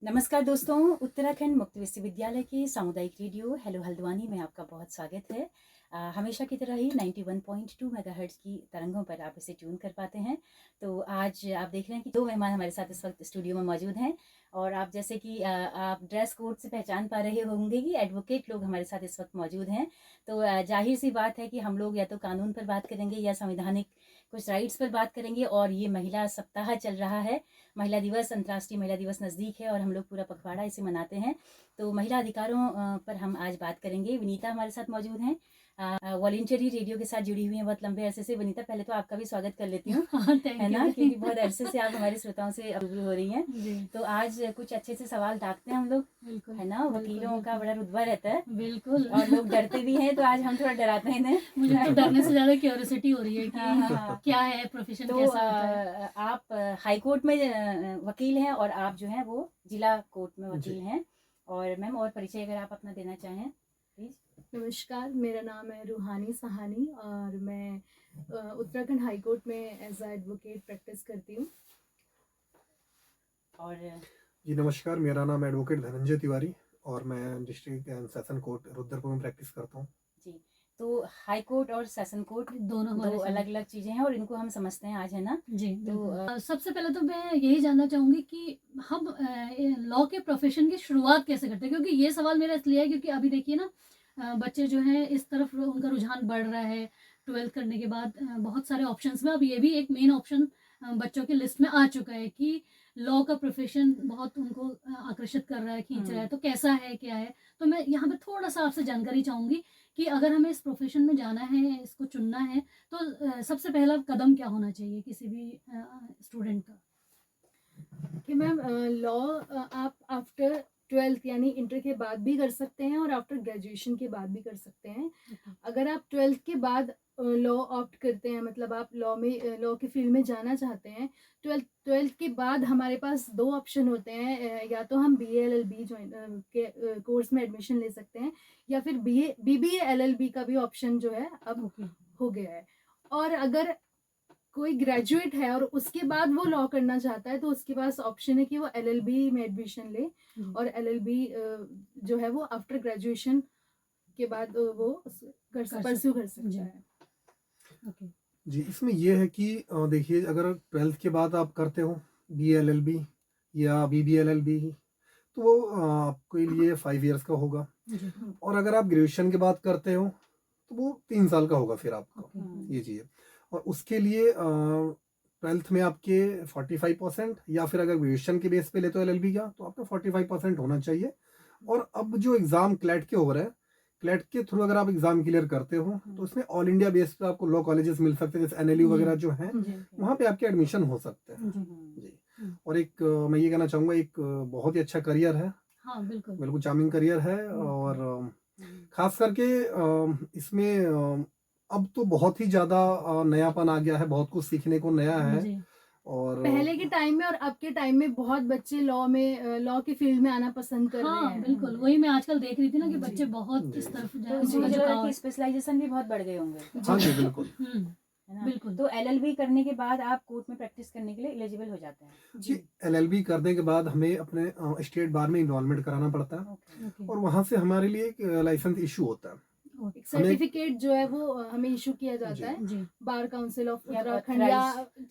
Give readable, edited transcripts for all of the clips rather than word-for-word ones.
नमस्कार दोस्तों, उत्तराखंड मुक्त विश्वविद्यालय के सामुदायिक रेडियो हेलो हल्द्वानी में आपका बहुत स्वागत है। हमेशा की तरह ही 91.2 मेगाहर्ट्ज़ की तरंगों पर आप इसे ट्यून कर पाते हैं। तो आज आप देख रहे हैं कि दो मेहमान हमारे साथ इस वक्त स्टूडियो में मौजूद हैं और आप जैसे कि आप ड्रेस कोड से पहचान पा रहे होंगे कि एडवोकेट लोग हमारे साथ इस वक्त मौजूद हैं। तो जाहिर सी बात है कि हम लोग या तो कानून पर बात करेंगे या संवैधानिक कुछ राइट्स पर बात करेंगे। और ये महिला सप्ताह चल रहा है, महिला दिवस, अंतर्राष्ट्रीय महिला दिवस नज़दीक है और हम लोग पूरा पखवाड़ा इसे मनाते हैं। तो महिला अधिकारों पर हम आज बात करेंगे। विनीता हमारे साथ मौजूद हैं, वॉलंटियरी रेडियो के साथ जुड़ी हुई हैं बहुत लंबे अरसे से। विनीता, पहले तो आपका भी स्वागत कर लेती हूँ है ना, क्योंकि बहुत अरसे से आप हमारे श्रोताओं से रूबरू हो रही हैं। तो आज कुछ अच्छे से सवाल दागते हैं हम लोग, है ना। वकीलों का बड़ा रुतबा रहता है बिल्कुल, और लोग डरते भी हैं, तो आज हम थोड़ा डराते हैं इन्हें। मुझे तो डरने से ज्यादा क्यूरियोसिटी हो रही है कि हाँ। क्या है प्रोफेशन, तो कैसा होता है। आप हाई कोर्ट में वकील हैं और आप जो हैं वो जिला कोर्ट में वकील हैं। और मैम, और परिचय अगर आप अपना देना चाहें प्लीज। नमस्कार, मेरा नाम है रूहानी सहानी और मैं उत्तराखंड हाई कोर्ट में एज अ एडवोकेट प्रैक्टिस करती हूँ। और जी नमस्कार, मेरा नाम एडवोकेट धनंजय तिवारी और मैं district and session court Rudrapur में प्रैक्टिस करता हूँ। जी, तो हाई कोर्ट और सेशन कोर्ट दोनों हमारे दो साथ। अलग अलग चीजें हैं और इनको हम समझते हैं आज, है ना। जी तो बिल्कुल। सबसे पहले तो मैं यही जानना चाहूंगी कि हम लॉ के प्रोफेशन की शुरुआत कैसे करते हैं, क्योंकि ये सवाल मेरा इसलिए है क्योंकि अभी देखिए ना, बच्चे जो हैं इस तरफ उनका रुझान बढ़ रहा है। 12th करने के बाद बहुत सारे ऑप्शंस में अब ये भी एक मेन ऑप्शन बच्चों की लिस्ट में आ चुका है कि लॉ का प्रोफेशन बहुत उनको आकर्षित कर रहा है, खींच रहा है। तो कैसा है, क्या है? तो मैं यहाँ पे थोड़ा सा आपसे जानकारी चाहूंगी कि अगर हमें इस प्रोफेशन में जाना है, इसको चुनना है, तो सबसे पहला कदम क्या होना चाहिए किसी भी स्टूडेंट का? कि मैम, लॉ आप आफ्टर 12th यानी इंटर के बाद भी कर सकते हैं और आफ्टर ग्रेजुएशन के बाद भी कर सकते हैं। अगर आप 12th के बाद लॉ ऑप्ट करते हैं, मतलब आप लॉ के फील्ड में जाना चाहते हैं, 12th के बाद हमारे पास दो ऑप्शन होते हैं। या तो हम BA LLB ज्वाइन के कोर्स में एडमिशन ले सकते हैं, या फिर BBA LLB का भी ऑप्शन जो है अब हो गया है। और अगर कोई ग्रेजुएट है और उसके बाद वो लॉ करना चाहता है, तो उसके पास ऑप्शन है कि वो LLB में एडमिशन ले और LLB जो है वो आफ्टर ग्रेजुएशन के बाद वो परस्यू कर सकता है। ओके। जी, इसमें ये है कि देखिए, अगर 12th के बाद आप करते हो BA LLB या BBA LLB, तो वो आपके लिए 5 इयर्स का होगा। और अगर आप ग्रेजुएशन के बाद करते हो तो वो 3 साल का होगा फिर आपका। ये चीज़ है। और उसके लिए 12th में आपके 45%, या फिर अगर ग्रेजुएशन के बेस पे ले तो LLB का, तो आपका 45% होना चाहिए। और अब जो एग्ज़ाम क्लैट के हो रहे हैं, क्लैट के थ्रू अगर आप एग्ज़ाम क्लियर करते हो तो उसमें ऑल इंडिया बेस पे आपको लॉ कॉलेजेस मिल सकते हैं, जैसे NLU वगैरह जो हैं, वहाँ पे आपके एडमिशन हो सकते हैं। जी। और एक मैं ये कहना चाहूँगा, एक बहुत ही अच्छा करियर है। हाँ बिल्कुल। बिल्कुल चार्मिंग करियर है। और खास करके इसमें अब तो बहुत ही ज़्यादा नयापन आ गया है, बहुत कुछ सीखने को नया है। और पहले के टाइम में और अब के टाइम में बहुत बच्चे लॉ के फील्ड में आना पसंद कर रहे हैं। बिल्कुल, वही मैं आजकल देख रही थी ना कि बच्चे बहुत इस तरफ तो इसमें मुझे लग रहा है कि स्पेशलाइजेशन भी बहुत बढ़ गए होंगे, हाँ जी बिल्कुल, है ना। बिल्कुल। तो LLB करने के बाद आप कोर्ट में प्रैक्टिस करने के लिए एलिजिबल हो जाते हैं। जी। LLB करने के बाद हमें अपने स्टेट बार में इन्वॉल्वमेंट कराना पड़ता है और वहाँ से हमारे लिए एक लाइसेंस इशू होता है। एक सर्टिफिकेट जो है वो हमें इशू किया जाता है बार काउंसिल ऑफ उत्तराखंड या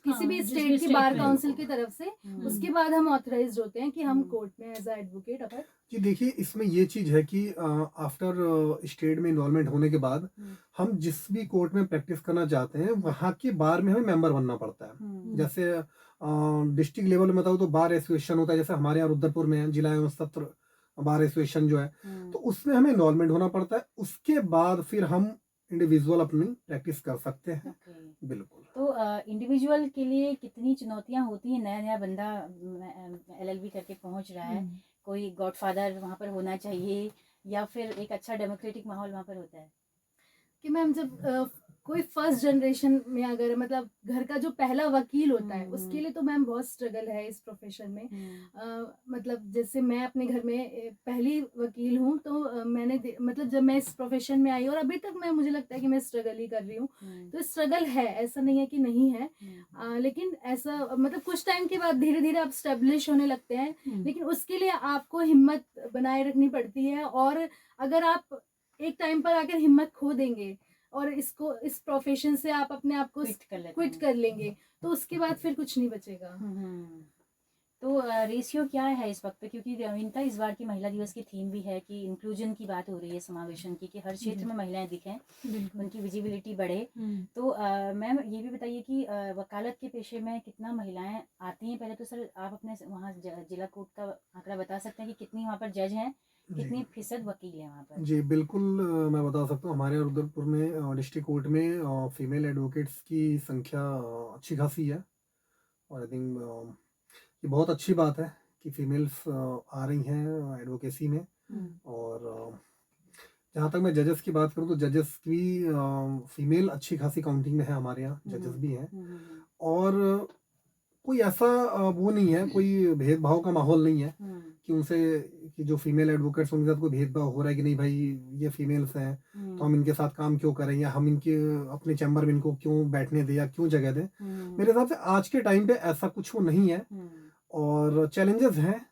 किसी भी स्टेट की बार काउंसिल की तरफ से। उसके बाद हम ऑथराइज्ड होते हैं कि हम कोर्ट में एज अ एडवोकेट अगर। जी देखिए, इसमें ये चीज़ है कि आफ्टर स्टेट में इन्वॉल्वमेंट होने के बाद हम जिस भी कोर्ट में प्रैक्टिस करना चाहते हैं, वहाँ के बार में हमें मेंबर बनना पड़ता है। जैसे डिस्ट्रिक्ट लेवल में बताऊँ तो बार एसोसिएशन होता है, जैसे हमारे यहाँ रुद्रपुर में जिला एवं सत्र बार एसोसिएशन जो है, तो उसमें हमें इन्वॉल्वमेंट होना पड़ता है। उसके बाद फिर हम इंडिविजुअल अपनी प्रैक्टिस कर सकते हैं। बिल्कुल। तो इंडिविजुअल के लिए कितनी चुनौतियां होती हैं? नया नया बंदा LLB करके पहुंच रहा है, कोई गॉडफादर वहाँ पर होना चाहिए या फिर एक अच्छा डेमोक्रेटिक माहौल वहाँ पर होता है? कि मैम, जब कोई फर्स्ट जनरेशन में अगर मतलब घर का जो पहला वकील होता है उसके लिए तो मैम बहुत स्ट्रगल है इस प्रोफेशन में। मतलब जैसे मैं अपने घर में पहली वकील हूँ, तो मतलब जब मैं इस प्रोफेशन में आई और अभी तक मुझे लगता है कि मैं स्ट्रगल ही कर रही हूँ। तो स्ट्रगल है, ऐसा नहीं है कि नहीं है। लेकिन ऐसा मतलब कुछ टाइम के बाद धीरे धीरे आप स्टेब्लिश होने लगते हैं, लेकिन उसके लिए आपको हिम्मत बनाए रखनी पड़ती है। और अगर आप एक टाइम पर आकर हिम्मत खो देंगे और इस प्रोफेशन से आप अपने आप को क्विट कर लेंगे, तो उसके बाद फिर कुछ नहीं बचेगा। तो रेशियो क्या है इस वक्त पे, क्योंकि विनीता इस बार की महिला दिवस की थीम भी है कि इंक्लूजन की बात हो रही है, समावेशन की, कि हर क्षेत्र में महिलाएं दिखें, उनकी विजिबिलिटी बढ़े। तो मैम ये भी बताइए कि वकालत के पेशे में कितना महिलाएं आती हैं। पहले तो सर आप अपने वहाँ जिला कोर्ट का आंकड़ा बता सकते हैं कि कितनी वहाँ पर जज हैं, कितनी फीसद वकील है वहाँ पर? जी बिल्कुल, मैं बता सकता हूँ। हमारे रुद्रपुर में डिस्ट्रिक्ट कोर्ट में फीमेल एडवोकेट्स की संख्या अच्छी खासी है, और आई थिंक ये बहुत अच्छी बात है कि फीमेल्स आ रही हैं एडवोकेसी में। और जहाँ तक मैं जजेस की बात करूँ तो जजेस की फीमेल अच्छी खासी काउंटिंग में है, हमारे यहाँ जजेस भी हैं। और कोई ऐसा वो नहीं है, कोई भेदभाव का माहौल नहीं है कि उनसे, कि जो फीमेल एडवोकेट्स उनके साथ कोई भेदभाव हो रहा है कि नहीं भाई ये फीमेल्स हैं तो हम इनके साथ काम क्यों करें, या हम इनके अपने चैम्बर में इनको क्यों बैठने दें या क्यों जगह दें। मेरे हिसाब से आज के टाइम पे ऐसा कुछ वो नहीं है। और चैलेंजेस हैं,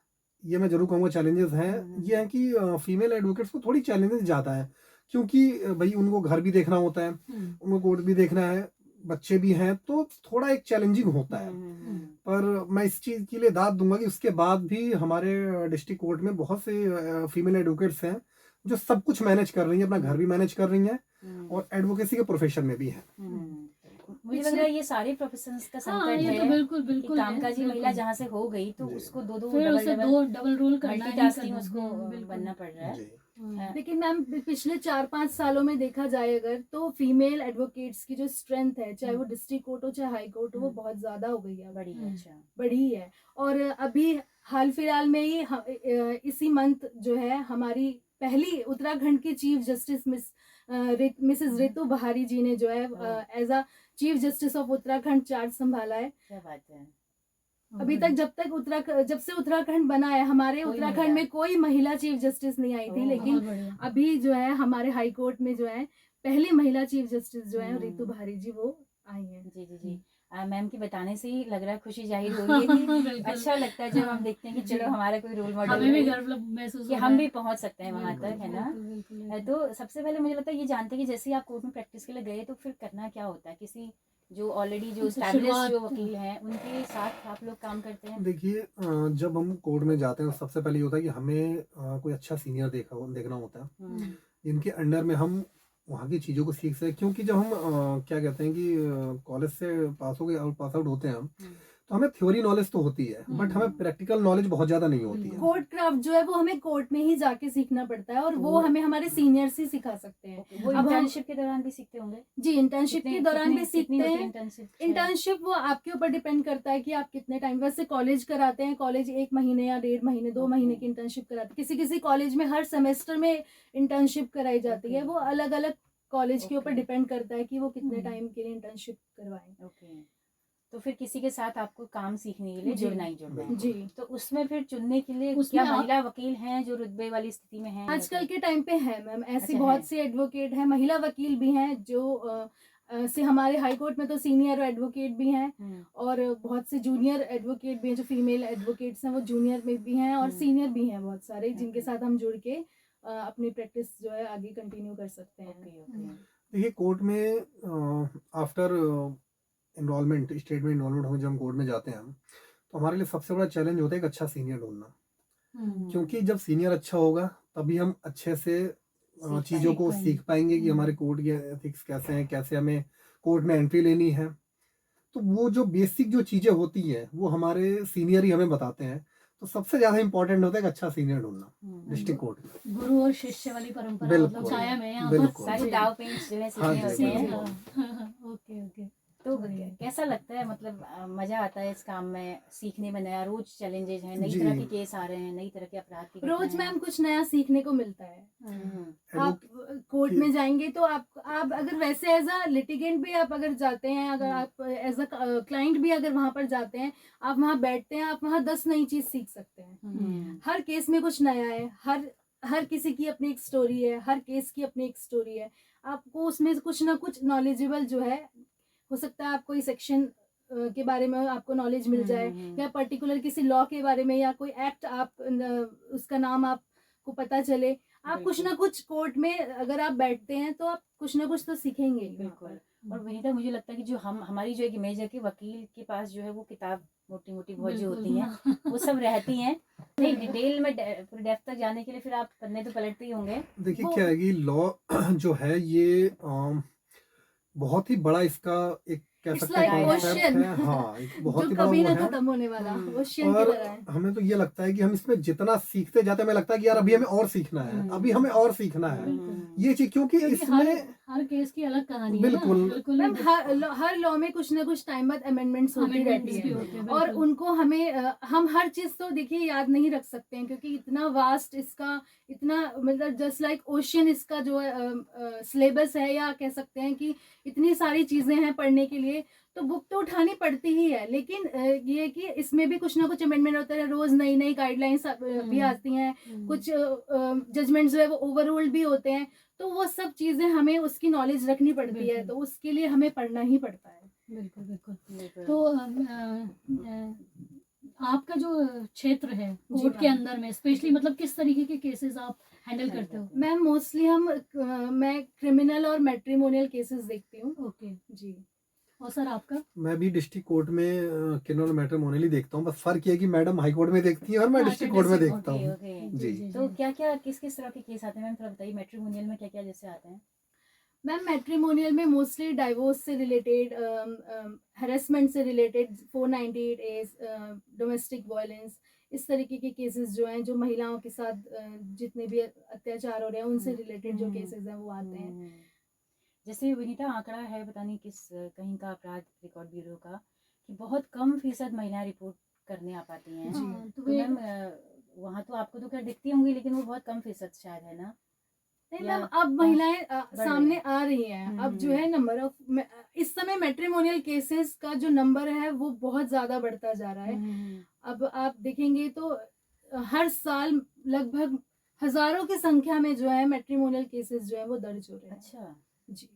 ये मैं जरूर कहूँगा चैलेंजेस हैं। ये है कि फीमेल एडवोकेट्स को थोड़ी चैलेंजेस ज़्यादा है, क्योंकि भाई उनको घर भी देखना होता है, उनको कोर्ट भी देखना है, बच्चे भी हैं, तो थोड़ा एक चैलेंजिंग होता है। पर मैं इस चीज़ के लिए दाद दूंगा कि उसके बाद भी हमारे डिस्ट्रिक्ट कोर्ट में बहुत से फीमेल एडवोकेट्स हैं जो सब कुछ मैनेज कर रही हैं, अपना घर भी मैनेज कर रही हैं और एडवोकेसी के प्रोफेशन में भी हैं। मुझे लग रहा है ये सारे प्रोफेशंस का संकट ये है तो बिल्कुल बिल्कुल कामकाजी महिला जहाँ से हो गई तो जी। उसको दो फिर उसे डबल रोल करना ही मल्टीटास्किंग करना। उसको बिल्कुल। बनना पड़ रहा है। जी। लेकिन मैम पिछले 4-5 सालों में देखा जाए अगर, तो फीमेल एडवोकेट्स की जो स्ट्रेंथ है, चाहे वो डिस्ट्रिक्ट कोर्ट हो चाहे हाई कोर्ट हो, वो बहुत ज्यादा हो गई है, बड़ी है। अच्छा, बड़ी है। और अभी हाल फिलहाल में ही इसी मंथ जो है हमारी पहली उत्तराखंड की चीफ जस्टिस मिसेस रितु बहारी जी ने जो है as a chief justice of Uttarakhand charge संभाला है। क्या बात है। अभी तक जब से उत्तराखंड बना है, हमारे उत्तराखंड में कोई महिला चीफ जस्टिस नहीं आई थी, लेकिन अभी जो है हमारे हाई कोर्ट में जो है पहली महिला चीफ जस्टिस जो है रितु बहारी जी, वो आई है। जी जी जी। मैम के बताने से ही लग रहा है, खुशी जाहिर हो रही है कि अच्छा लगता है जब हम देखते हैं कि चलो हमारा कोई रोल मॉडल हमें भी गर्व महसूस कि हम भी पहुंच सकते हैं वहां तक, है ना। बिल्कुल। तो सबसे पहले मुझे लगता है ये जानते हैं कि जैसे आप कोर्ट में प्रैक्टिस के लिए गए तो फिर करना क्या होता है, किसी जो ऑलरेडी जो एस्टैब्लिश जो वकील हैं उनके साथ आप लोग काम करते हैं? देखिए, जब हम कोर्ट में जाते हैं तो सबसे पहले ये होता है कि हमें कोई अच्छा सीनियर देखना होता है जिनके अंडर में हम वहाँ की चीज़ों को सीख सकें। क्योंकि जब हम क्या कहते हैं कि कॉलेज से पास आउट होते हैं हम, तो हमें थ्योरी नॉलेज तो होती है बट हमें प्रैक्टिकल नॉलेज बहुत ज़्यादा नहीं होती है। कोर्ट क्राफ्ट जो है वो हमें कोर्ट में ही जाके सीखना पड़ता है, और वो हमें हमारे सीनियर्स ही सिखा सकते हैं। वो इंटर्नशिप के दौरान भी सीखते होंगे? जी, इंटर्नशिप के दौरान भी सीखते हैं। इंटर्नशिप वो आपके ऊपर डिपेंड करता है कि आप कितने टाइम, वैसे कॉलेज कराते हैं, कॉलेज 1 महीने या 1.5 महीने 2 महीने की इंटर्नशिप कराते हैं। किसी किसी कॉलेज में हर सेमेस्टर में इंटर्नशिप कराई जाती है। वो अलग अलग कॉलेज के ऊपर डिपेंड करता है कि वो कितने टाइम के लिए इंटर्नशिप करवाएं। ओके। तो फिर किसी के साथ आपको काम सीखने के लिए जुड़ना ही जुड़ना है। जी। तो उसमें फिर चुनने के लिए क्या महिला वकील हैं जो रुतबे वाली स्थिति में हैं? आजकल के टाइम पे है मैम, ऐसी बहुत सी एडवोकेट हैं, महिला वकील भी हैं जो से हमारे हाई कोर्ट में तो सीनियर एडवोकेट भी हैं और बहुत से जूनियर एडवोकेट भी हैं। जो फीमेल एडवोकेट्स हैं वो जूनियर में भी हैं और सीनियर भी हैं बहुत सारे, जिनके साथ हम जुड़ के अपनी प्रैक्टिस जो है आगे कंटिन्यू कर सकते हैं। देखिए, कोर्ट में आफ्टर एनरोलमेंट, स्टेट में एनरोलमेंट हो, जब हम कोर्ट में जाते हैं तो हमारे लिए सबसे बड़ा चैलेंज होता है एक अच्छा सीनियर ढूंढना। क्योंकि जब सीनियर अच्छा होगा तभी हम अच्छे से चीज़ों को सीख पाएंगे कि हमारे कोर्ट के एथिक्स कैसे हैं, कैसे हमें कोर्ट में एंट्री लेनी है। तो वो जो बेसिक जो चीज़ें होती हैं वो हमारे सीनियर ही हमें बताते हैं। तो सबसे ज़्यादा इंपॉर्टेंट होता है एक अच्छा सीनियर ढूंढना डिस्ट्रिक्ट कोर्ट में। गुरु और शिष्य वाली परंपरा मतलब कायम है यहाँ पर। सारे दाव पेंच जो है सीखने होते हैं। ओके। तो वही। कैसा लगता है, मतलब मजा आता है इस काम में, सीखने में, नया रोज चैलेंजेस हैं, नई जी। तरह के केस आ रहे हैं, नई तरह के अपराध की रोज घटनाएं हैं। मैम कुछ नया सीखने को मिलता है। आप कोर्ट में जाएंगे तो आप अगर वैसे एज अ लिटिगेंट भी आप अगर जाते हैं, अगर आप एज अ क्लाइंट भी अगर वहां पर जाते हैं, आप वहां बैठते हैं, आप वहां 10 नई चीज सीख सकते हैं। हर केस में कुछ नया है, हर किसी की अपनी एक स्टोरी है, हर केस की अपनी एक स्टोरी है। आपको उसमें कुछ ना कुछ नॉलेजेबल जो है, हो सकता है आप कोई सेक्शन के बारे में आपको नॉलेज मिल जाए, या पर्टिकुलर किसी लॉ के बारे में, या कोई एक्ट उसका नाम आपको पता चले। आप कुछ ना कुछ कोर्ट में अगर आप बैठते हैं तो आप कुछ ना कुछ तो सीखेंगे ही वहाँ बिल्कुल। पर। और विनीता, मुझे लगता है कि जो हमारी जो एक इमेज है कि वकील के पास जो है वो किताब मोटी मोटी बहुत जो बिल्कुल। होती हैं वो सब रहती हैं, नहीं डिटेल में पूरी डेप्थ तक जाने के लिए फिर आप पन्ने तो पलटते ही होंगे। देखिए वो- क्या है कि लॉ जो है ये बहुत ही बड़ा इसका एक कह It's सकते हैं like कॉन्सेप्ट ocean, है। हाँ, एक बहुत जो ही बड़ा कभी वो ना है। खत्म होने वाला हम्म। ओशियन की और तरह है। हमें तो ये लगता है कि हम इसमें जितना सीखते जाते हैं, हमें लगता है कि यार अभी हमें और सीखना है, अभी हमें और सीखना है ये चीज, क्योंकि क्योंकि हर इसमें हर केस की अलग कहानी है ना, बिल्कुल। बिल्कुल मैम ही हर लॉ में कुछ ना कुछ टाइम बाद अमेंडमेंट्स होती रहती amendments भी है, होते हैं, और बिल्कुल। उनको हम हर चीज तो देखिए याद नहीं रख सकते हैं, क्योंकि इतना वास्ट इसका, इतना मतलब जस्ट लाइक ओशियन इसका जो सिलेबस है, या कह सकते हैं कि इतनी सारी चीजें हैं पढ़ने के लिए, तो बुक तो उठानी पड़ती ही है। लेकिन ये कि इसमें भी कुछ ना कुछ अमेंडमेंट होता है, रोज नई नई गाइडलाइंस भी आती हैं, कुछ जजमेंट्स जो है वो ओवररूल्ड भी होते हैं, तो वो सब चीजें हमें उसकी नॉलेज रखनी पड़ती है, बिल्कुल। तो उसके लिए हमें पढ़ना ही पड़ता है। बिल्कुल बिल्कुल। बिल्कुल। तो आपका जो क्षेत्र है कोर्ट के मैम। अंदर में स्पेशली, मतलब किस तरीके के केसेस आप हैंडल करते हो? मैम मोस्टली मैं क्रिमिनल और मैट्रिमोनियल केसेस देखती हूँ। ओके जी। और सर आपका? मैं भी डिस्ट्रिक्ट कोर्ट में क्रिमिनल मैट्रिमोनियल देखता हूँ, बस फर्क ये है कि मैडम हाई कोर्ट में देखती है और मैं अच्छा, डिस्ट्रिक्ट कोर्ट में district देखता ओके हूँ। ओके। जी। तो क्या क्या किस किस तरह के केस आते हैं मैम, थोड़ा बताइए, मैट्रिमोनियल में क्या क्या जैसे आते हैं? मैम मैट्रिमोनियल में मोस्टली डाइवोर्स से रिलेटेड, हरेसमेंट से रिलेटेड, 498A, डोमेस्टिक वायलेंस, इस तरीके के केसेस जो हैं, जो महिलाओं के साथ जितने भी अत्याचार हो रहे हैं उनसे रिलेटेड जो केसेस हैं वो आते हैं। जैसे विनीता, आंकड़ा है पता नहीं किस कहीं का अपराध रिकॉर्ड ब्यूरो का, कि बहुत कम फीसद महिलाएं रिपोर्ट करने आ पाती हैं। हाँ, तो तो वे मैम वहाँ तो आपको तो खैर दिखती होंगी, लेकिन वो बहुत कम फीसद शायद है ना? नहीं या मैम, अब महिलाएं सामने आ रही हैं। अब जो है हम्म। नंबर ऑफ, इस समय मैट्रिमोनियल केसेस का जो नंबर है वो बहुत ज्यादा बढ़ता जा रहा है। अब आप देखेंगे तो हर साल लगभग हजारों की संख्या में जो है मैट्रिमोनियल केसेस जो है वो दर्ज हो रहे हैं। अच्छा, जी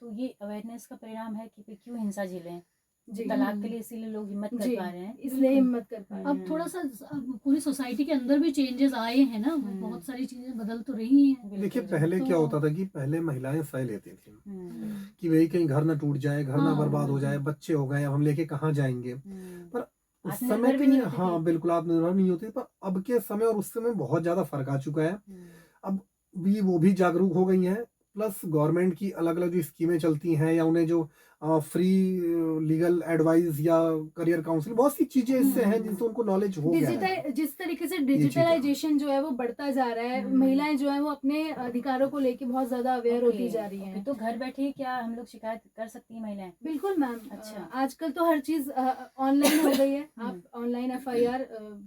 तो ये अवेयरनेस का परिणाम है कि क्यों हिंसा झेलें, जी तलाक के लिए इसीलिए लोग हिम्मत कर जी, पा रहे हैं। इसलिए बिल्कुल। हिम्मत कर पा रहे अब हैं। थोड़ा सा अब पूरी सोसाइटी के अंदर भी चेंजेस आए हैं ना, बहुत सारी चीजें बदल तो रही हैं। देखिए पहले तो- क्या होता था कि पहले महिलाएं सह लेती थी हम्म, कि वही कहीं घर ना टूट जाए, घर ना हाँ, बर्बाद हो जाए, बिल्कुल। बच्चे हो गए, अब हम लेके कहाँ जाएंगे। पर उस समय आत्मनिर्भर भी के नहीं होती हाँ थी। बिल्कुल आत्मनिर्भर नहीं होती, पर अब के समय और उस समय बहुत ज्यादा फर्क आ चुका है। अब भी वो भी जागरूक हो गई हैं, प्लस गवर्नमेंट की अलग अलग जो स्कीमें चलती हैं, या उन्हें जो फ्री लीगल एडवाइस या करियर काउंसलिंग, बहुत सी चीजें इससे हैं जिनसे उनको नॉलेज हो गया है। डिजिटल, जिस तरीके से चीजें। डिजिटलाइजेशन जो है वो बढ़ता जा रहा है, महिलाएं जो है वो अपने अधिकारों को लेके बहुत ज्यादा अवेयर होती जा रही हैं। तो घर बैठे क्या हम लोग शिकायत कर सकती हैं महिलाएं? बिल्कुल मैम। अच्छा। आजकल तो हर चीज ऑनलाइन हो गई है। आप ऑनलाइन FIR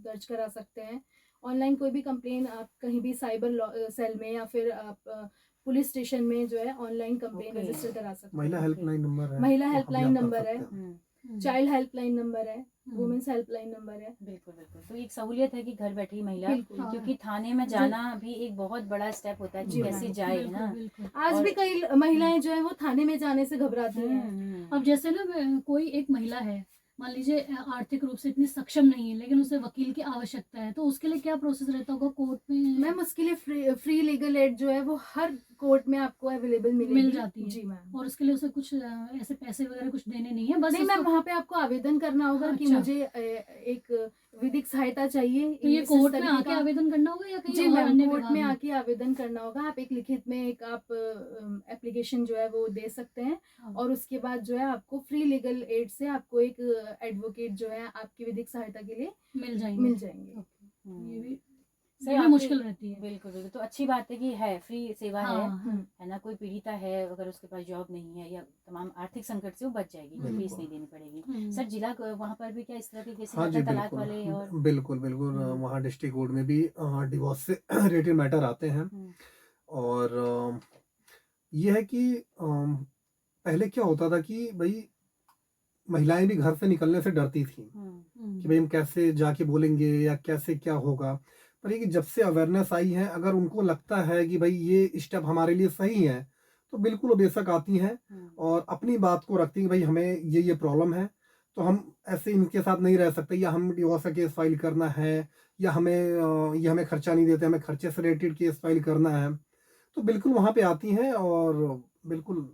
दर्ज करा सकते हैं। ऑनलाइन कोई भी कंप्लेन आप कहीं भी साइबर सेल में या फिर आप पुलिस स्टेशन में जो है ऑनलाइन कंप्लेन रजिस्टर करा सकते महिला हैं। हेल्पलाइन नंबर है, महिला वहाँ भी हेल्पलाइन आप कर नंबर है, सकते हैं। चाइल्ड हेल्पलाइन नंबर है, वुमेन्स हेल्पलाइन नंबर है। बिल्कुल बिल्कुल। तो एक सहूलियत है कि घर बैठी महिला, बिल्कुल। क्योंकि थाने में जाना भी एक बहुत बड़ा स्टेप होता है कि जी, कैसे मैम। जाए, है ना? बिल्कुल। आज भी कई महिलाएं जो है वो थाने में जाने से घबराती हैं। अब जैसे ना कोई एक महिला है, मान लीजिए आर्थिक रूप से इतनी सक्षम नहीं है, लेकिन उसे वकील की आवश्यकता है, तो उसके लिए क्या प्रोसेस रहता होगा कोर्ट में? मैम उसके लिए फ्री लीगल एड जो है वो हर कोर्ट में आपको अवेलेबल मिल जाती है। जी मैम। और उसके लिए उसे कुछ ऐसे पैसे वगैरह कुछ देने नहीं है, बस नहीं मैम, वहाँ पे आपको आवेदन करना होगा कि अच्छा। मुझे एक विधिक सहायता चाहिए। तो ये इस कोर्ट में तरीके आके का- आवेदन करना होगा या जी कहीं और मैम, अन्य कोर्ट विभाग में में? आके आवेदन करना होगा। आप एक लिखित में एक आप एप्लीकेशन जो है वो दे सकते हैं, हाँ। और उसके बाद जो है आपको फ्री लीगल एड से आपको एक एडवोकेट जो है आपकी विधिक सहायता के लिए मिल जाएंगे। मिल जाएंगे। ओके। ये भी सर, ये भी आपके- मुश्किल रहती है। बिल्कुल बिल्कुल, तो अच्छी बात है कि है, फ्री सेवा हाँ, है हाँ। है ना। कोई पीड़िता है, अगर उसके पास जॉब नहीं है या तमाम आर्थिक संकट से वो बच जाएगी, बिल्कुल। फीस नहीं देनी पड़ेगी। हम्म। सर, जिला वहाँ पर भी क्या इस तरह के केसेस हाँ आते जी, हैं, तलाक बिल्कुल वाले और बिल्कुल बिल्कुल वहाँ डिस्ट्रिक्ट कोर्ट में भी डिवोर्स से रिलेटेड मैटर आते हैं। हम्म, और ये है कि पहले क्या होता था कि भाई महिलाएं भी घर से निकलने से डरती थी कि भाई हम कैसे जाके बोलेंगे या कैसे क्या होगा। पर ये कि जब से अवेयरनेस आई है, अगर उनको लगता है कि भाई ये स्टेप हमारे लिए सही है, तो बिल्कुल वो बेशक आती हैं और अपनी बात को रखती हैं कि भाई हमें ये प्रॉब्लम है, तो हम ऐसे इनके साथ नहीं रह सकते, या हम डिवोर्स का केस फाइल करना है, या ये हमें खर्चा नहीं देते, हमें खर्चे से रिलेटेड केस फाइल करना है, तो बिल्कुल वहाँ पे आती हैं और बिल्कुल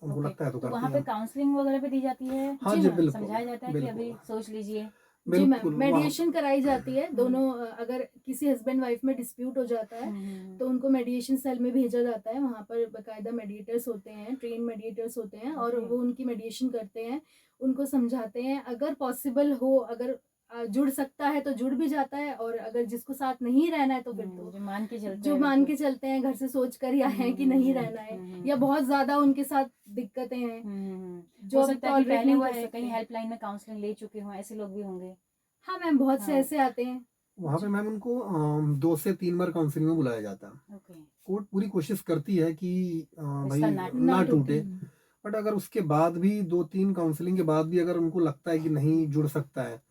उनको ओके। लगता है तो तो करती वहाँ पे हैं। काउंसलिंग वगैरह भी दी जाती है? हाँ जी जी, मैम, बिल्कुल समझाया जाता है कि बिल्कुल अभी सोच लीजिए? जी मैम, बिल्कुल वहाँ- मेडिएशन कराई जाती है। दोनों अगर किसी हस्बैंड वाइफ में डिस्प्यूट हो जाता है तो उनको मेडिएशन सेल में भेजा जाता है। वहाँ पर बकायदा मेडिएटर्स होते हैं, ट्रेन मेडिएटर्स होते हैं, और Okay. वो उनकी मेडिएशन करते हैं, उनको समझाते हैं। अगर पॉसिबल हो, अगर जुड़ सकता है तो जुड़ भी जाता है, और अगर जिसको साथ नहीं रहना है तो फिर तो जो मान के चलते जो हैं, मान के बिल्कुल। चलते हैं, घर से सोच कर ही आए हैं कि नहीं रहना है, या बहुत ज्यादा उनके साथ दिक्कतें हैं जो हो अब सकता है कि tolerate पहले नहीं वो कर ऐसे सकते। कहीं हेल्पलाइन में काउंसलिंग ले चुके हों, ऐसे लोग भी होंगे। हाँ मैम, बहुत से हाँ। ऐसे आते हैं। वहाँ पे मैम उनको 2 से 3 बार काउंसलिंग में बुलाया जाता है। ओके। कोर्ट पूरी कोशिश करती है कि भाई रिश्ता ना टूटे, टूटे। बट अगर उसके बाद भी 2-3 काउंसलिंग के बाद भी अगर उनको लगता है कि नहीं जुड़ सकता है,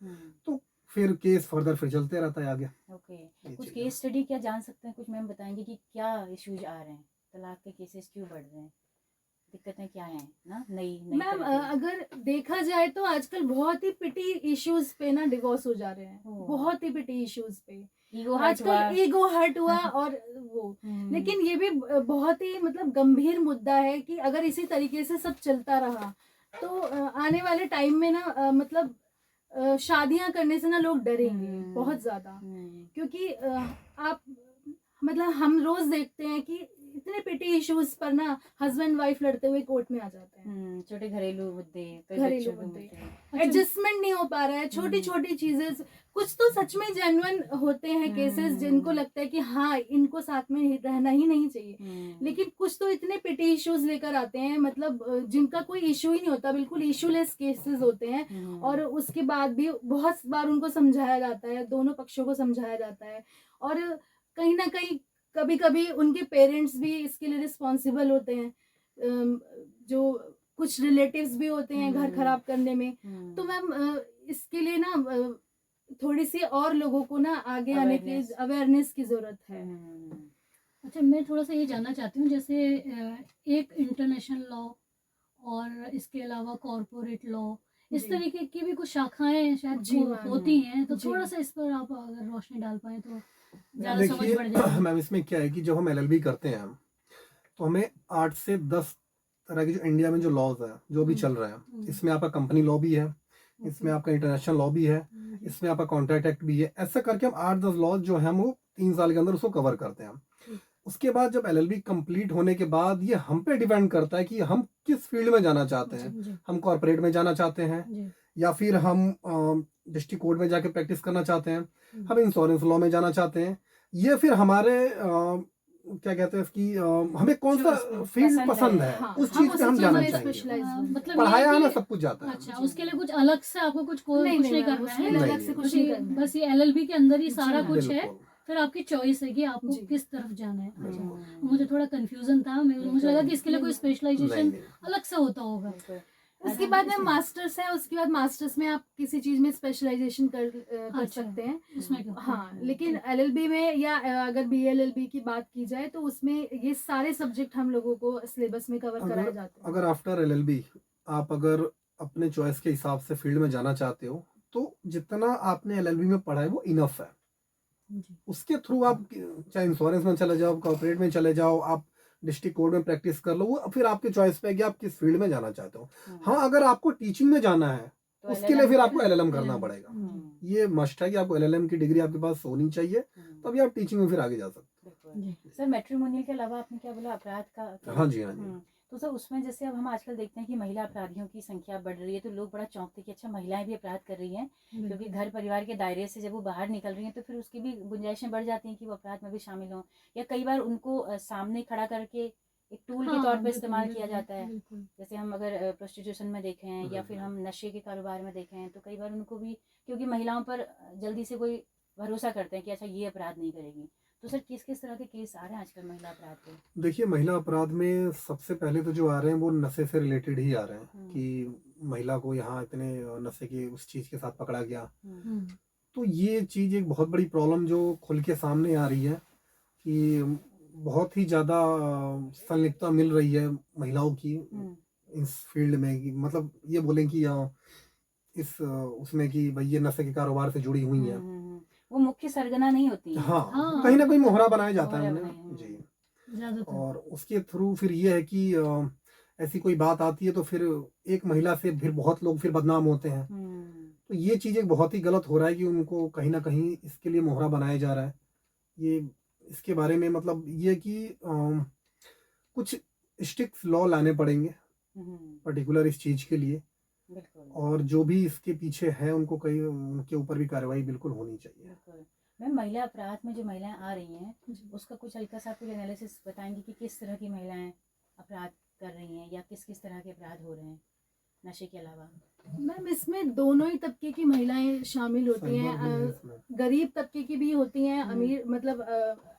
तो फिर केस फर्दर फिर चलते रहता है आगे। ओके। ये कुछ चीज़ केस स्टडी क्या जान सकते हैं, कुछ मैम बताएंगे कि क्या इश्यूज आ रहे हैं, तलाक के केसेस क्यों बढ़ रहे हैं, दिक्कतें क्या हैं ना, नई नई मैम, तरह की? अगर देखा जाए तो आजकल बहुत ही पिटी इश्यूज पे ना डिवोर्स हो जा रहे हैं, ओह। बहुत ही पिटी इश्यूज पे। ईगो हर्ट हुआ। आजकल ईगो हर्ट हुआ और वो, लेकिन ये भी बहुत ही मतलब गंभीर मुद्दा है कि अगर इसी तरीके से सब चलता रहा तो आने वाले टाइम में ना मतलब शादियां करने से ना लोग डरेंगे बहुत ज्यादा। क्योंकि आप मतलब हम रोज देखते हैं कि इतने पिटी इश्यूज पर ना हस्बैंड वाइफ लड़ते हुए कोर्ट में आ जाते हैं। छोटे घरेलू मुद्दे, कई घरेलू बच्चों के मुद्दे। मुद्दे। एडजस्टमेंट नहीं हो पा रहा है, छोटी छोटी चीजें। कुछ तो सच में जेन्युइन होते हैं केसेस जिनको लगता है कि हाँ इनको साथ में रहना ही नहीं चाहिए, लेकिन कुछ तो इतने पिटी इश्यूज लेकर आते हैं, मतलब जिनका कोई इशू ही नहीं होता, बिल्कुल इशूलेस केसेस होते हैं। और उसके बाद भी बहुत बार उनको समझाया जाता है, दोनों पक्षों को समझाया जाता है, और कहीं ना कहीं कभी कभी उनके पेरेंट्स भी इसके लिए रिस्पॉन्सिबल होते हैं, जो कुछ रिलेटिव्स भी होते हैं घर खराब करने में। तो मैम इसके लिए ना थोड़ी सी और लोगों को ना आगे आने की अवेयरनेस की जरूरत है। अच्छा, मैं थोड़ा सा ये जानना चाहती हूँ, जैसे एक इंटरनेशनल लॉ और इसके अलावा कॉर्पोरेट लॉ, इस जी। तरीके की भी कुछ शाखाएं शायद जी मैम। होती हैं, तो जी। थोड़ा सा इस पर आप अगर रोशनी डाल पाए तो ज्यादा समझ देखिए बढ़ जाएगी। मैम, इसमें क्या है कि जब हम एलएलबी करते हैं तो हमें 8 से 10 तरह के जो इंडिया में जो लॉज है जो भी चल रहे हैं, इसमें आपका कंपनी लॉ भी है, इसमें आपका इंटरनेशनल लॉ भी है, इसमें आपका कॉन्ट्रैक्ट एक्ट भी है। ऐसा करके हम 8-10 लॉज जो है हम वो 3 साल के अंदर उसको कवर करते हैं। उसके बाद जब एलएलबी कंप्लीट होने के बाद ये हम पे डिपेंड करता है कि हम किस फील्ड में जाना चाहते हैं। हम कॉर्पोरेट में जाना चाहते हैं, या फिर हम डिस्ट्रिक्ट कोर्ट में जाके प्रैक्टिस करना चाहते हैं, हम इंश्योरेंस लॉ में जाना चाहते हैं, ये फिर हमारे क्या कहते हैं इसकी हमें कौन सा फील्ड पसंद है, हाँ, उस चीज पे हम जाना चाहेंगे। मतलब पढ़ाया ये ना कि सब कुछ जाता है। अच्छा, उसके लिए कुछ अलग से आपको कुछ नहीं, कुछ नहीं नहीं, करना है, उसमें अलग से कुछ नहीं करना है। बस ये एलएलबी के अंदर ही सारा जी, कुछ है, बिल्कुल। फिर आपकी चॉइस है कि आपको जी। किस तरफ जाना है। अच्छा, बिल्कुल। मुझे थोड़ा कंफ्यूजन था, मुझे लगा कि इसके लिए कोई नहीं, स्पेशलाइजेशन नहीं। अलग से होता होगा। उसके बाद में मास्टर्स है, उसके बाद मास्टर्स में आप किसी चीज में स्पेशलाइजेशन कर अच्छा, सकते हैं। उसमें क्या? हाँ, लेकिन एलएलबी में या अगर बीएलएलबी की बात की जाए तो उसमें ये सारे सब्जेक्ट हम लोगों को सिलेबस में कवर कराए जाते हैं। अगर आफ्टर एलएलबी आप अगर अपने चॉइस के हिसाब से फील्ड में जाना चाहते हो, तो जितना आपने एलएलबी में पढ़ा है वो इनफ है। उसके थ्रू आप चाहे इंश्योरेंस में चले जाओ, कॉर्पोरेट में चले जाओ, आप डिस्ट्रिक्ट कोर्ट में प्रैक्टिस कर लो, वो फिर आपके चॉइस पे है कि आप किस फील्ड में जाना चाहते हो। हाँ, अगर आपको टीचिंग में जाना है तो उसके लिए फिर आपको एलएलएम करना LLM पड़ेगा। ये मस्ट है कि आपको एलएलएम की डिग्री आपके पास होनी चाहिए, तभी आप टीचिंग में फिर आगे जा सकते हो। बिल्कुल। जी सर मैट्रिमोनियल के अलावा आपने क्या बोला, अपराध का क्या? हाँ जी, हाँ जी। तो सर उसमें जैसे अब हम आजकल देखते हैं कि महिला अपराधियों की संख्या बढ़ रही है, तो लोग बड़ा चौंकते हैं कि अच्छा महिलाएं भी अपराध कर रही हैं, क्योंकि बिल्कुल घर परिवार के दायरे से जब वो बाहर निकल रही हैं तो फिर उसकी भी गुंजाइशें बढ़ जाती हैं कि वो अपराध में भी शामिल हों, या कई बार उनको सामने खड़ा करके एक टूल के हाँ तौर पर बिल्कुल इस्तेमाल किया बिल्कुल जाता है। बिल्कुल जैसे हम अगर प्रोस्टिट्यूशन में देखें या फिर हम नशे के कारोबार में देखें, तो कई बार उनको भी, क्योंकि महिलाओं पर जल्दी से कोई भरोसा करते हैं कि अच्छा ये अपराध नहीं करेगी, तो सर किस किस तरह के केस आ रहे हैं आजकल महिला अपराध के? देखिए, महिला अपराध में सबसे पहले तो जो आ रहे हैं वो नशे से रिलेटेड ही आ रहे हैं कि महिला को यहाँ इतने नशे के उस चीज़ के साथ पकड़ा गया। तो ये चीज़ एक बहुत बड़ी प्रॉब्लम जो खुल के सामने आ रही है कि बहुत ही ज़्यादा संलिप्तता मिल रही है महिलाओं की इस फील्ड में, कि मतलब ये बोलें कि उसमें कि भाई ये नशे के कारोबार से जुड़ी हुई हैं। वो मुख्य सरगना नहीं होती हैं। हाँ, हाँ, कहीं ना कहीं मोहरा बनाया जाता है मोहरा उन्हें। बनाया, जी। ज्यादातर और उसके थ्रू फिर ये है कि ऐसी कोई बात आती है तो फिर एक महिला से फिर बहुत लोग फिर बदनाम होते हैं। तो ये चीज़ एक बहुत ही गलत हो रहा है कि उनको कहीं ना कहीं इसके लिए मोहरा बनाया जा रहा है। ये इसके बारे में मतलब ये कि कुछ स्ट्रिक्ट लॉ लाने पड़ेंगे पर्टिकुलर इस चीज़ के लिए, बिल्कुल और जो भी इसके पीछे है उनको कहीं उनके ऊपर भी कार्रवाई बिल्कुल होनी चाहिए। बिल्कुल। मैम महिला अपराध में जो महिलाएं आ रही हैं, उसका कुछ हल्का सा कुछ एनालिसिस बताएंगे कि किस तरह की महिलाएं अपराध कर रही हैं या किस किस तरह के अपराध हो रहे हैं नशे के अलावा? मैम इसमें दोनों ही तबके की महिलाएं शामिल होती हैं। साइबर भी है इसमें। गरीब तबके की भी होती हैं, अमीर मतलब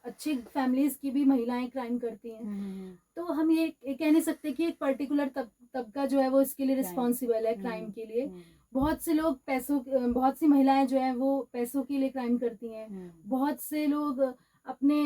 अच्छी फैमिलीज की भी महिलाएं क्राइम करती हैं। तो हम ये कह नहीं सकते कि एक पर्टिकुलर तबका जो है वो इसके लिए रिस्पॉन्सिबल है क्राइम के लिए। बहुत से लोग बहुत सी महिलाएं जो है वो पैसों के लिए क्राइम करती हैं। बहुत से लोग अपने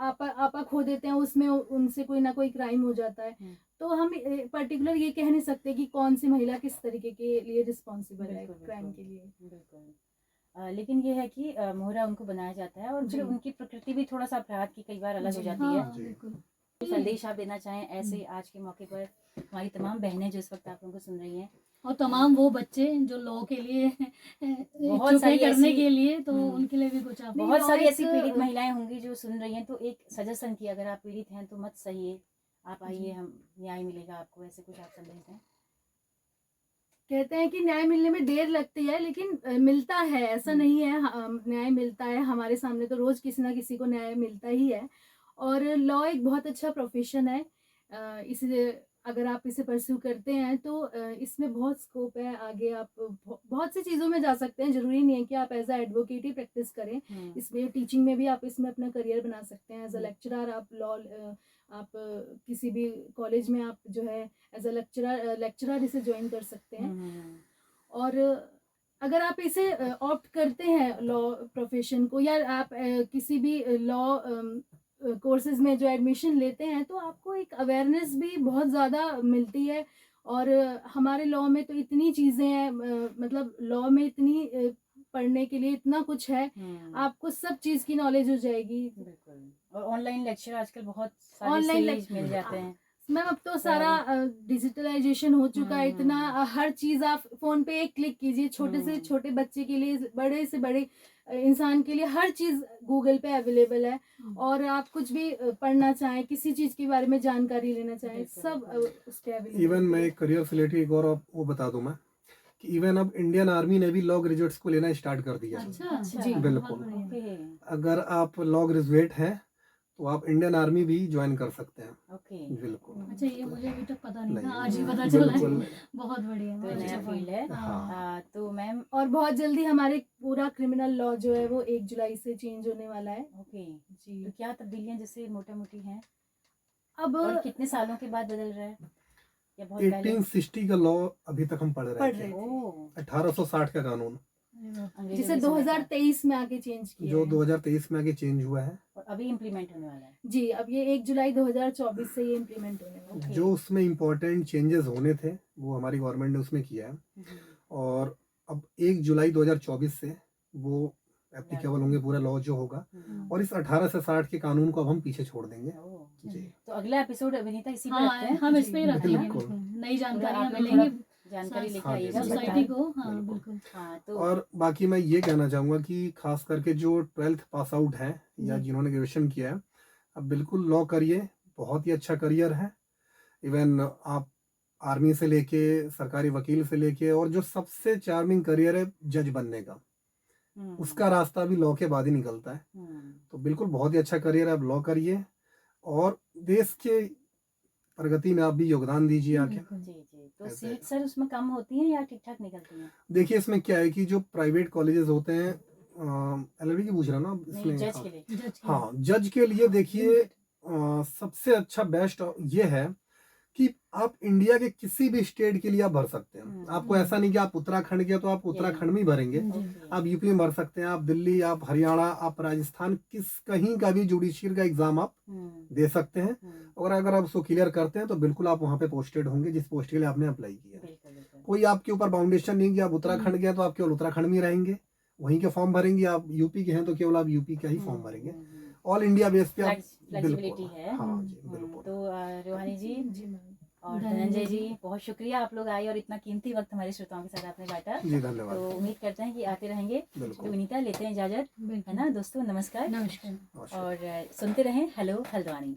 आपा खो देते हैं, उसमें उनसे कोई ना कोई क्राइम हो जाता है। तो हम पर्टिकुलर ये कह नहीं सकते कि कौन सी महिला किस तरीके के लिए रिस्पॉन्सिबल है क्राइम के लिए। बिल्कुल। लेकिन ये है कि मोहरा उनको बनाया जाता है और फिर उनकी प्रकृति भी थोड़ा सा अपराध की कई बार अलग हो जाती है। हाँ बिल्कुल। तो संदेश आप देना चाहें ऐसे आज के मौके पर हमारी तमाम बहनें जो इस वक्त आप लोगों को सुन रही हैं, और तमाम वो बच्चे जो लॉ के लिए बहुत इच्छुक सारी हैं करने ऐसी के लिए, तो उनके लिए भी कुछ आप बहुत सारी एक- ऐसी पीड़ित महिलाएं होंगी जो सुन रही हैं, तो एक सजेशन की अगर आप पीड़ित हैं तो मत सहिए, आप आइए, हम न्याय मिलेगा आपको, ऐसे कुछ आप संदेश दें। कहते हैं कि न्याय मिलने में देर लगती है लेकिन मिलता है, ऐसा नहीं है। न्याय मिलता है, हमारे सामने तो रोज किसी ना किसी को न्याय मिलता ही है। और लॉ एक बहुत अच्छा प्रोफेशन है। इसे अगर आप इसे परस्यू करते हैं तो इसमें बहुत स्कोप है आगे। आप बहुत सी चीज़ों में जा सकते हैं, जरूरी नहीं है कि आप एज अ एडवोकेट ही प्रैक्टिस करें। इसमें टीचिंग में भी आप इसमें अपना करियर बना सकते हैं। एज अ लेक्चरर आप लॉ आप किसी भी कॉलेज में आप जो है एज अ लेक्चरर इसे ज्वाइन कर सकते हैं। और अगर आप इसे ऑप्ट करते हैं लॉ प्रोफेशन को, या आप किसी भी लॉ कोर्सेज में जो एडमिशन लेते हैं, तो आपको एक अवेयरनेस भी बहुत ज़्यादा मिलती है। और हमारे लॉ में तो इतनी चीज़ें हैं, मतलब लॉ में इतनी पढ़ने के लिए इतना कुछ है, आपको सब चीज़ की नॉलेज हो जाएगी। बिल्कुल। और ऑनलाइन लेक्चर आजकल बहुत सारे ऑनलाइन सीरीज मिल जाते हैं। मैम अब तो सारा डिजिटलाइजेशन हो चुका है इतना। हर चीज आप फोन पे एक क्लिक कीजिए, छोटे से छोटे बच्चे के लिए, बड़े से बड़े इंसान के लिए हर चीज गूगल पे अवेलेबल है। और आप कुछ भी पढ़ना चाहें, किसी चीज के बारे में जानकारी लेना चाहें, सब उस पे अवेलेबल। इवन मैं करियर से रिलेटेड एक और वो बता दूं मैं कि इवन अब इंडियन आर्मी ने भी लॉ ग्रेजुएट्स को लेना स्टार्ट कर दिया है। अच्छा जी, बिल्कुल। बहुत बढ़िया। अगर आप लॉ ग्रेजुएट हैं तो आप इंडियन आर्मी भी ज्वाइन कर सकते हैं। ओके। बिल्कुल। अच्छा, ये मुझे अभी तक पता नहीं था, नहीं, आज ही पता चला है। बिल्कुल। बहुत बढ़िया, तो बहुत नया अच्छा फील्ड है। हाँ। तो मैम और बहुत जल्दी हमारे पूरा क्रिमिनल लॉ जो है वो 1 जुलाई से चेंज होने वाला है। ओके जी। तो क्या तब्दीलियां जैसे मोटा मोटी हैं अब और कितने सालों के बाद बदल रहा है या बहुत पहले? 1860 का लॉ अभी तक हम पढ़ रहे थे। ओह, 1860 का कानून अंग्रेजों जिसे के समय का। 2023 में आके चेंज किया जो है। 2023 में आगे चेंज हुआ है। और अभी इम्प्लीमेंट होने वाला है। जी, अब ये 1 जुलाई 2024 से ये इम्प्लीमेंट होने वाला है। जो उसमें इम्पोर्टेंट चेंजेस होने थे वो हमारी गवर्नमेंट ने उसमें किया है। और अब 1 जुलाई 2024 से वो एप्लीकेबल होंगे पूरा लॉ जो होगा। और इस 18 से 60 के कानून को अब हम पीछे छोड़ देंगे। जी। तो अगला एपिसोड विनीता इसी पे हाँ, रखते हैं। हम इस पे ही रखते हैं। बिल्कुल। बिल्कुल। नई जानकारियां आप लोग मिलेंगी थोड़ा जानकारी लेके हाँ, आइएगा बिल्कुल। सोसाइटी बताएं। को। हाँ बिल्कुल। बिल्कुल। हाँ तो और बाकी मैं ये कहना चाहूँगा कि खास करके जो 12th पास आउट हैं या जिन्होंने ग्रेजुएशन किया है, आप बिल्कुल लॉ करिए, बहुत ही अच्छा करियर है। इवन आप आर्मी से लेके सरकारी वकील से लेके और जो सबसे चार्मिंग करियर है जज बनने का, उसका रास्ता भी लॉ के बाद ही निकलता है। तो बिल्कुल बहुत ही अच्छा करियर है, आप लॉ करिए और देश के प्रगति में आप भी योगदान दीजिए आके। जी जी। तो ऐसे। सीट सर उसमें कम होती हैं या ठीक ठाक निकलती हैं? देखिए इसमें क्या है कि जो प्राइवेट कॉलेजेस होते हैं, एलएलबी की पूछ रहा ना नहीं, इसमें? जज हाँ। के लिए। जज के हाँ, जज के लिए देखिए सबसे अच्छा बेस्ट ये है कि आप इंडिया के किसी भी स्टेट के लिए आप भर सकते हैं। आपको ऐसा नहीं कि आप उत्तराखंड के तो आप उत्तराखंड में ही भरेंगे, जी। ओके। आप यूपी में भर सकते हैं, आप दिल्ली, आप हरियाणा, आप राजस्थान, कहीं का भी जुडिशियल का एग्जाम आप दे सकते हैं। और अगर आप उसको क्लियर करते हैं तो बिल्कुल आप वहाँ पे पोस्टेड होंगे जिस पोस्ट के लिए आपने अप्लाई किया है। बिल्कुल बिल्कुल। कोई आपके ऊपर बाउंडेशन नहीं कि आप उत्तराखंड के हैं तो आप केवल उत्तराखंड में ही रहेंगे, वहीं के फॉर्म भरेंगे। आप यूपी के हैं तो केवल आप यूपी का ही फॉर्म भरेंगे। ऑल इंडिया बेस पे आप फ्लेक्सिबिलिटी बिल्कुल। है। हाँ जी बिल्कुल। तो रोहानी जी जी मैम। और धनंजय धनंजय जी, जी, बहुत शुक्रिया आप लोग आए और इतना कीमती वक्त हमारे श्रोताओं के साथ आपने बांटा। जी धन्यवाद। तो उम्मीद करते हैं कि आते रहेंगे। बिल्कुल। तो विनीता लेते हैं इजाजत, है बिल्कुल। ना दोस्तों, नमस्कार। नमस्कार। नमस्कार। और सुनते रहें हेलो हल्द्वानी।